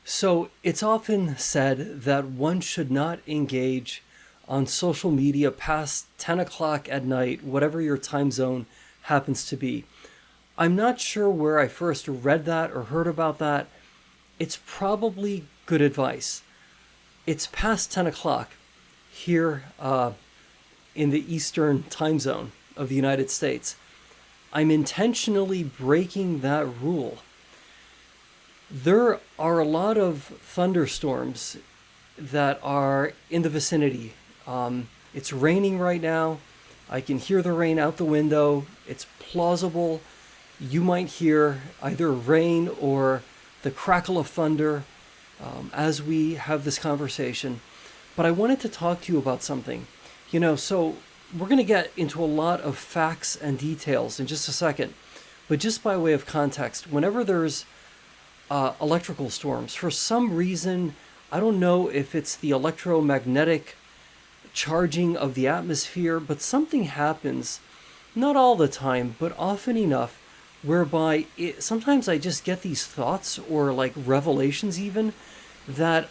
So it's often said that one should not engage on social media past 10 o'clock at night, whatever your time zone happens to be. I'm not sure where I first read that or heard about that. It's probably good advice. It's past 10 o'clock here in the Eastern time zone of the United States. I'm intentionally breaking that rule. There are a lot of thunderstorms that are in the vicinity. It's raining right now. I can hear the rain out the window. It's plausible you might hear either rain or the crackle of thunder as we have this conversation. But I wanted to talk to you about something. So we're going to get into a lot of facts and details in just a second. But just by way of context, whenever there's electrical storms, for some reason, I don't know if it's the electromagnetic charging of the atmosphere, but something happens, not all the time, but often enough, whereby sometimes I just get these thoughts or like revelations even that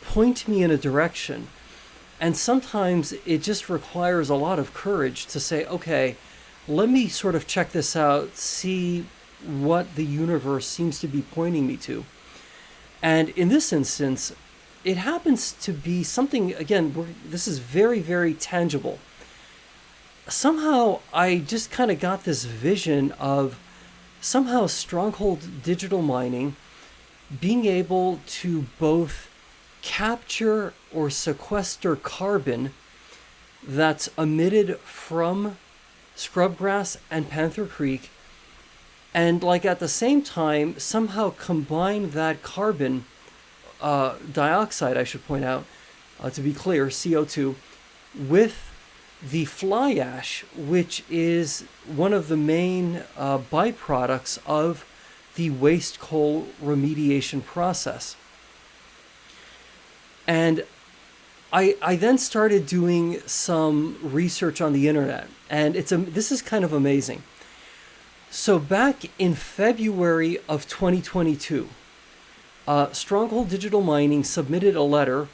point me in a direction. And sometimes it just requires a lot of courage to say, okay, let me sort of check this out, see what the universe seems to be pointing me to. And in this instance, it happens to be something, again, this is very, very tangible. Somehow I just kind of got this vision of somehow Stronghold Digital Mining being able to both capture or sequester carbon that's emitted from scrubgrass and Panther Creek, and like at the same time somehow combine that carbon dioxide, I should point out, to be clear, CO2, with the fly ash, which is one of the main byproducts of the waste coal remediation process. And I then started doing some research on the internet, and this is kind of amazing. So back in February of 2022, Stronghold Digital Mining submitted a letter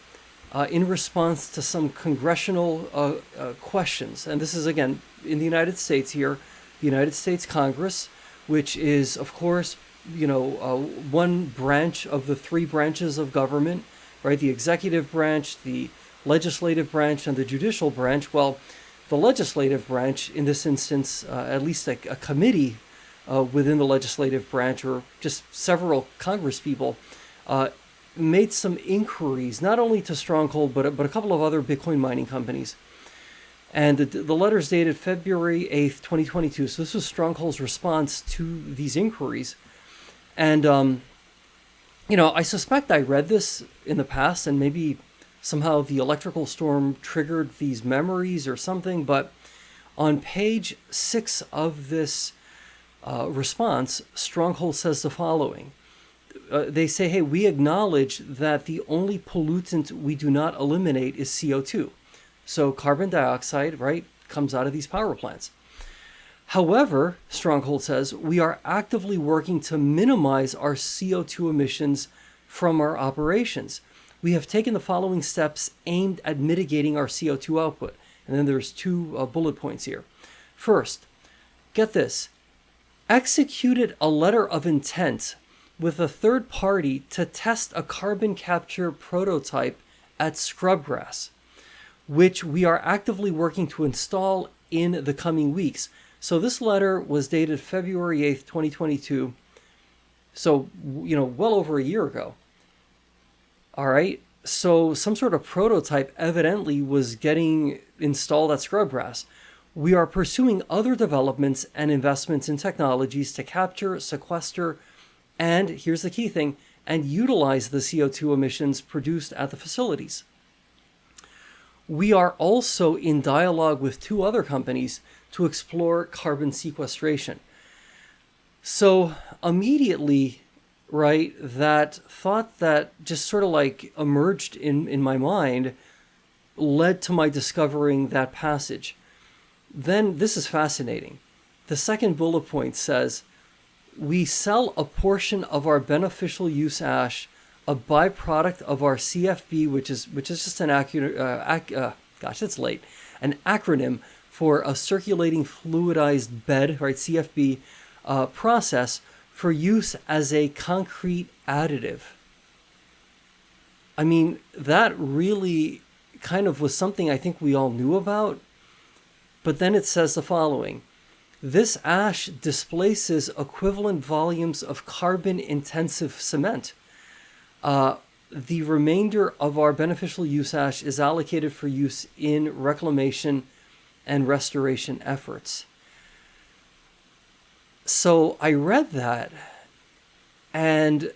in response to some congressional questions. And this is, again, in the United States here, the United States Congress, which is, of course, one branch of the three branches of government, right? The executive branch, the legislative branch, and the judicial branch. Well, the legislative branch, in this instance, at least a committee within the legislative branch, or just several Congress people, made some inquiries, not only to Stronghold, but a couple of other Bitcoin mining companies. And the letter's dated February 8th, 2022. So this was Stronghold's response to these inquiries. And, I suspect I read this in the past, and maybe somehow the electrical storm triggered these memories or something. But on page 6 of this response, Stronghold says the following. They say, hey, we acknowledge that the only pollutant we do not eliminate is CO2. So carbon dioxide, right, comes out of these power plants. However, Stronghold says, we are actively working to minimize our CO2 emissions from our operations. We have taken the following steps aimed at mitigating our CO2 output. And then there's two bullet points here. First, get this, executed a letter of intent with a third party to test a carbon capture prototype at Scrubgrass, which we are actively working to install in the coming weeks. So this letter was dated February 8th, 2022. So, well over a year ago. All right. So some sort of prototype evidently was getting installed at Scrubgrass. We are pursuing other developments and investments in technologies to capture, sequester, and here's the key thing, and utilize the CO2 emissions produced at the facilities. We are also in dialogue with two other companies to explore carbon sequestration. So immediately, right, that thought that just sort of like emerged in my mind led to my discovering that passage. Then this is fascinating. The second bullet point says, we sell a portion of our beneficial use ash a byproduct of our CFB, which is just an it's late, an acronym for a circulating fluidized bed, right? CFB process for use as a concrete additive. I mean, that really kind of was something I think we all knew about. But then it says the following: this ash displaces equivalent volumes of carbon-intensive cement. The remainder of our beneficial use ash is allocated for use in reclamation and restoration efforts. So I read that, and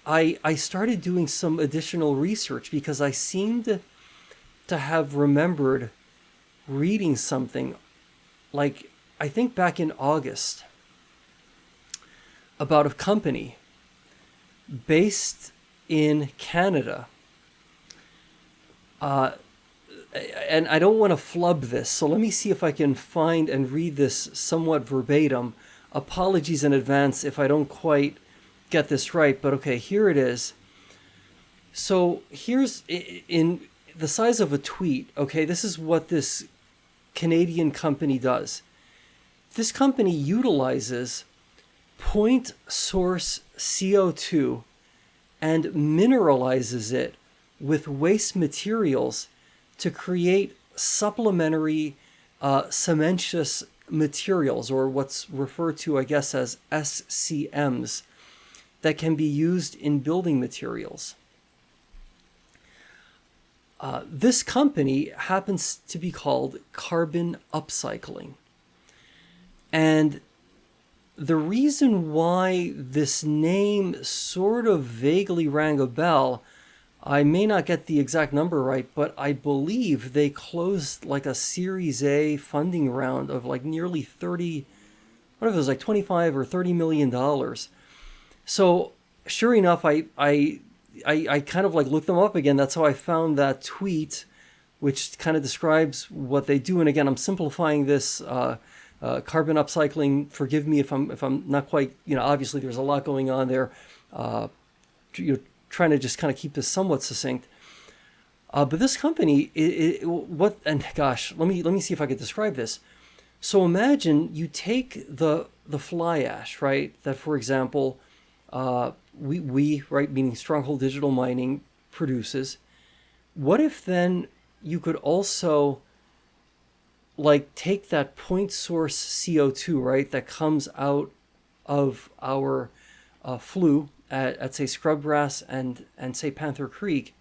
I started doing some additional research because I seemed to have remembered reading something, like I think back in August, about a company based in Canada. And I don't want to flub this, so let me see if I can find and read this somewhat verbatim. Apologies in advance if I don't quite get this right, but okay, here it is. So here's in the size of a tweet. Okay, this is what this Canadian company does. This company utilizes point source CO2 and mineralizes it with waste materials to create supplementary cementitious materials, or what's referred to, I guess, as SCMs, that can be used in building materials. This company happens to be called Carbon Upcycling. And the reason why this name sort of vaguely rang a bell, I may not get the exact number right, but I believe they closed like a Series A funding round of like nearly 30, what if it was like 25 or $30 million. So sure enough, I kind of like looked them up again. That's how I found that tweet, which kind of describes what they do. And again, I'm simplifying this. Carbon upcycling. Forgive me if I'm not quite. Obviously there's a lot going on there. You're trying to just kind of keep this somewhat succinct. But this company, and gosh, let me see if I could describe this. So imagine you take the fly ash, right? That, for example, we right, meaning Stronghold Digital Mining, produces. What if then you could also like take that point source CO2, right, that comes out of our flue at say Scrubgrass and say Panther Creek.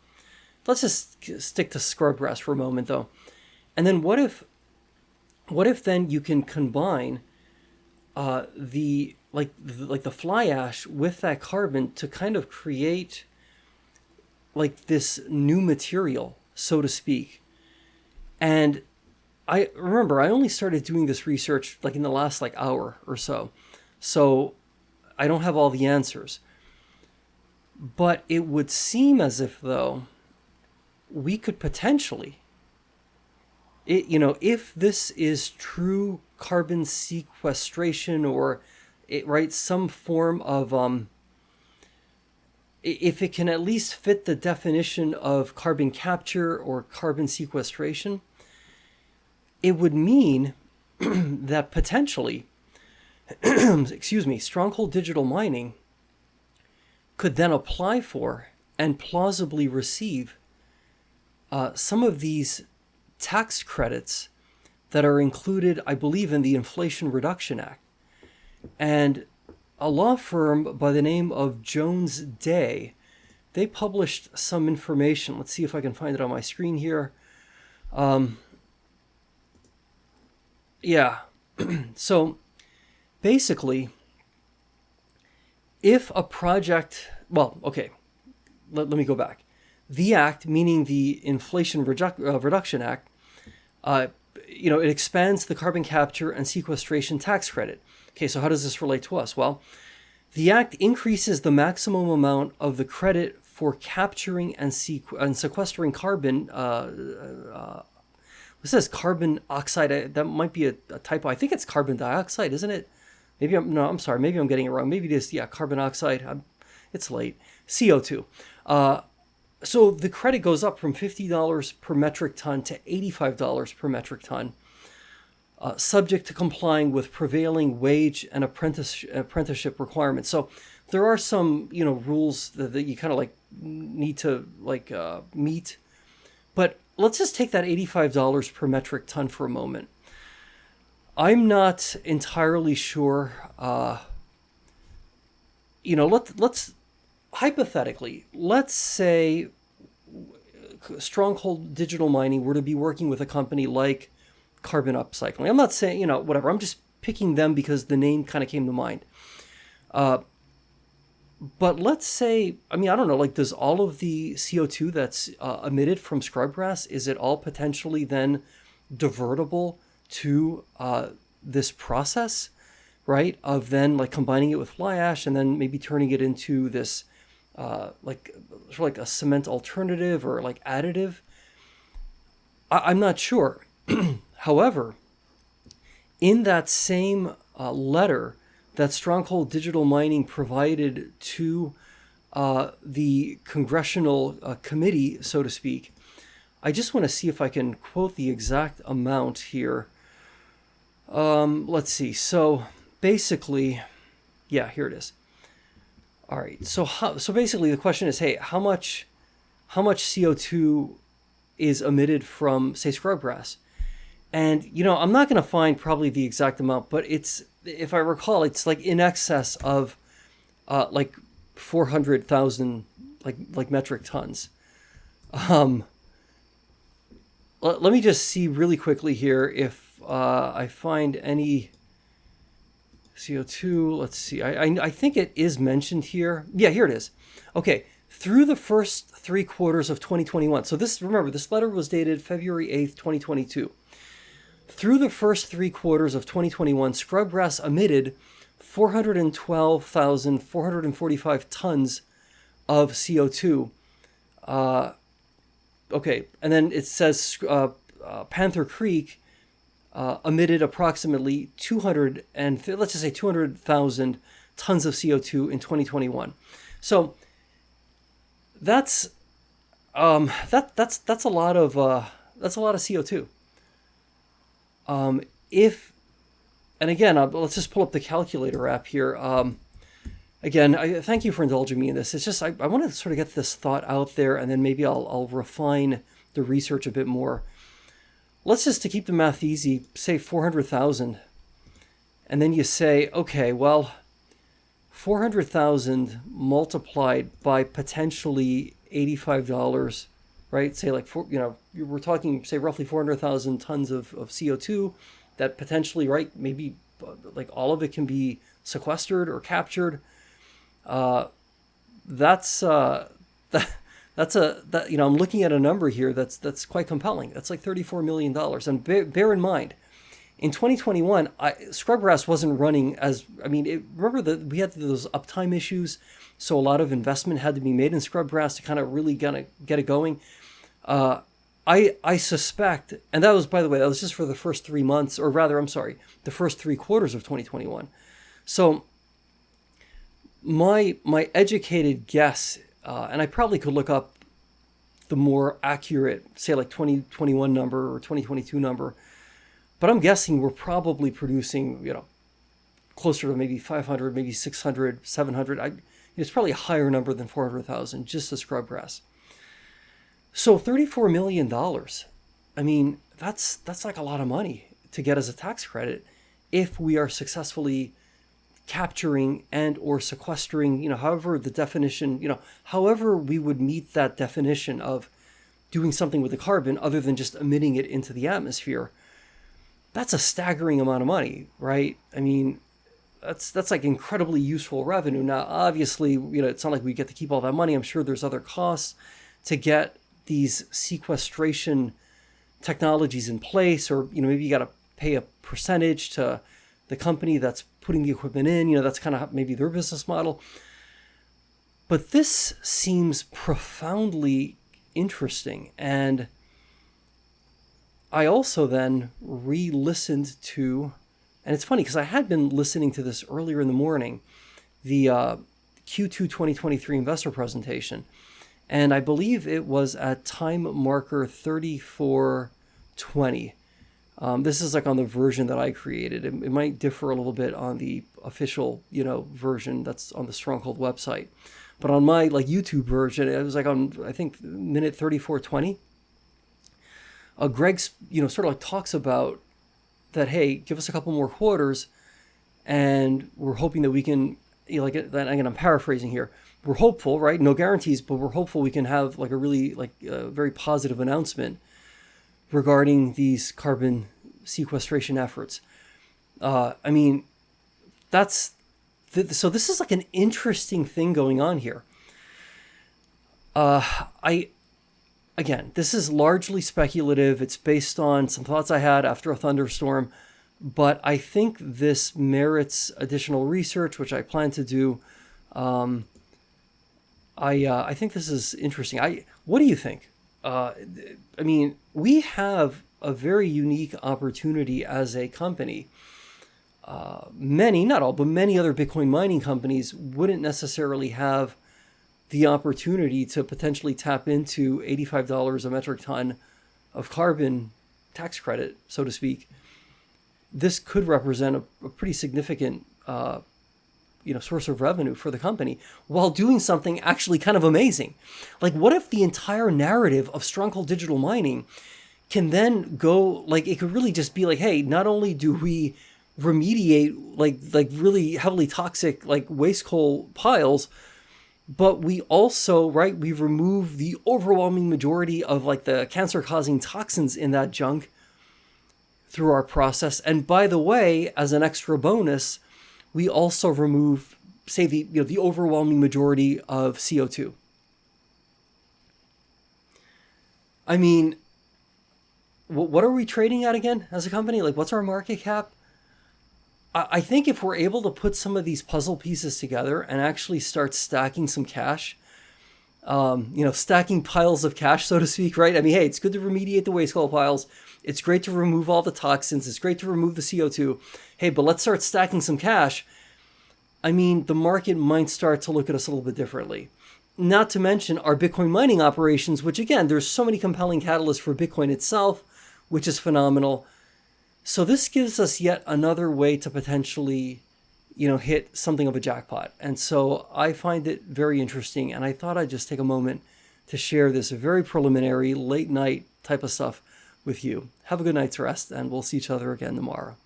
Let's just stick to Scrubgrass for a moment though. And then what if then you can combine the fly ash with that carbon to kind of create like this new material, so to speak. And I remember I only started doing this research like in the last like hour or so. So I don't have all the answers. But it would seem as if though we could potentially, if this is true carbon sequestration, or some form of if it can at least fit the definition of carbon capture or carbon sequestration, it would mean that potentially, Stronghold Digital Mining could then apply for and plausibly receive some of these tax credits that are included, I believe, in the Inflation Reduction Act. And a law firm by the name of Jones Day, they published some information. Let's see if I can find it on my screen here. So basically, if a project, let me go back. The act, meaning the Inflation Reduction Act, it expands the carbon capture and sequestration tax credit. Okay, so how does this relate to us? Well, the act increases the maximum amount of the credit for capturing and sequestering carbon. It says carbon oxide. That might be a typo. I think it's carbon dioxide, isn't it? I'm sorry. Maybe I'm getting it wrong. Maybe it is, carbon oxide. it's late. CO2. So the credit goes up from $50 per metric ton to $85 per metric ton, subject to complying with prevailing wage and apprenticeship requirements. So there are some, rules that you kind of like need to meet. But let's just take that $85 per metric ton for a moment. I'm not entirely sure. Let's hypothetically, let's say Stronghold Digital Mining were to be working with a company like Carbon Upcycling. I'm not saying, whatever. I'm just picking them because the name kind of came to mind. But let's say, I don't know, does all of the CO2 that's emitted from scrubgrass, is it all potentially then divertible to this process, right? Of then combining it with fly ash and then maybe turning it into this sort of like a cement alternative or additive. I'm not sure. However, in that same letter that Stronghold Digital Mining provided to the congressional committee, so to speak, I just want to see if I can quote the exact amount here. Let's see. So basically, yeah, here it is. All right. So basically, the question is, hey, how much CO2 is emitted from, say, scrubgrass? And I'm not going to find probably the exact amount, but it's, if I recall, it's in excess of 400,000 metric tons. Let me just see really quickly here if I find any CO2. Let's see. I think it is mentioned here. Yeah, here it is. Okay. Through the first 3 quarters of 2021. So remember, this letter was dated February 8th, 2022. Through the first 3 quarters of 2021, scrubgrass emitted 412,445 tons of CO2. Okay, and then it says Panther Creek emitted approximately 200,000 tons of CO2 in 2021. So that's a lot of CO2. And again, let's just pull up the calculator app here. Again, I thank you for indulging me in this. It's just, I want to sort of get this thought out there, and then maybe I'll refine the research a bit more. Let's just, to keep the math easy, say 400,000. And then you say, okay, well, 400,000 multiplied by potentially $85, right? Say we're talking, say, roughly 400,000 tons of CO2 that potentially, right, maybe all of it can be sequestered or captured. I'm looking at a number here that's quite compelling. That's $34 million. And bear in mind, in 2021, scrubgrass wasn't running as, remember that we had those uptime issues. So a lot of investment had to be made in scrubgrass to kind of really get it going. I suspect, and that was, by the way, that was just for the first 3 months, or rather, I'm sorry, the first 3 quarters of 2021. So my educated guess, and I probably could look up the more accurate, say 2021 number or 2022 number, but I'm guessing we're probably producing, closer to maybe 500, maybe 600, 700. It's probably a higher number than 400,000 just as scrubgrass. So $34 million. That's a lot of money to get as a tax credit if we are successfully capturing and or sequestering, however the definition, however we would meet that definition of doing something with the carbon other than just emitting it into the atmosphere. That's a staggering amount of money, right? That's incredibly useful revenue. Now, obviously, it's not like we get to keep all that money. I'm sure there's other costs to get these sequestration technologies in place, or maybe you got to pay a percentage to the company that's putting the equipment in. That's kind of maybe their business model. But this seems profoundly interesting, and I also then re-listened to, and it's funny because I had been listening to this earlier in the morning, the Q2 2023 investor presentation. And I believe it was at time marker 3420. This is like on the version that I created. It might differ a little bit on the official, version that's on the Stronghold website. But on my like YouTube version, it was like on, I think, minute 3420. Greg's, sort of like talks about that, hey, give us a couple more quarters and we're hoping that we can, again, I'm paraphrasing here. We're hopeful, right? No guarantees, but we're hopeful we can have like a really very positive announcement regarding these carbon sequestration efforts. So this is like an interesting thing going on here. This is largely speculative. It's based on some thoughts I had after a thunderstorm, but I think this merits additional research, which I plan to do. I think this is interesting. What do you think? We have a very unique opportunity as a company. Many, not all, but many other Bitcoin mining companies wouldn't necessarily have the opportunity to potentially tap into $85 a metric ton of carbon tax credit, so to speak. This could represent a pretty significant source of revenue for the company while doing something actually kind of amazing. Like, what if the entire narrative of Stronghold Digital Mining can then go, it could really just be like, hey, not only do we remediate like really heavily toxic waste coal piles, but we also, we remove the overwhelming majority of the cancer-causing toxins in that junk through our process. And by the way, as an extra bonus, we also remove, say, the overwhelming majority of CO2. What are we trading at again as a company? What's our market cap? I think if we're able to put some of these puzzle pieces together and actually start stacking some cash, stacking piles of cash, so to speak, right? Hey, it's good to remediate the waste coal piles. It's great to remove all the toxins. It's great to remove the CO2. Hey, but let's start stacking some cash. The market might start to look at us a little bit differently. Not to mention our Bitcoin mining operations, which again, there's so many compelling catalysts for Bitcoin itself, which is phenomenal. So this gives us yet another way to potentially, hit something of a jackpot. And so I find it very interesting. And I thought I'd just take a moment to share this very preliminary late night type of stuff with you. Have a good night's rest, and we'll see each other again tomorrow.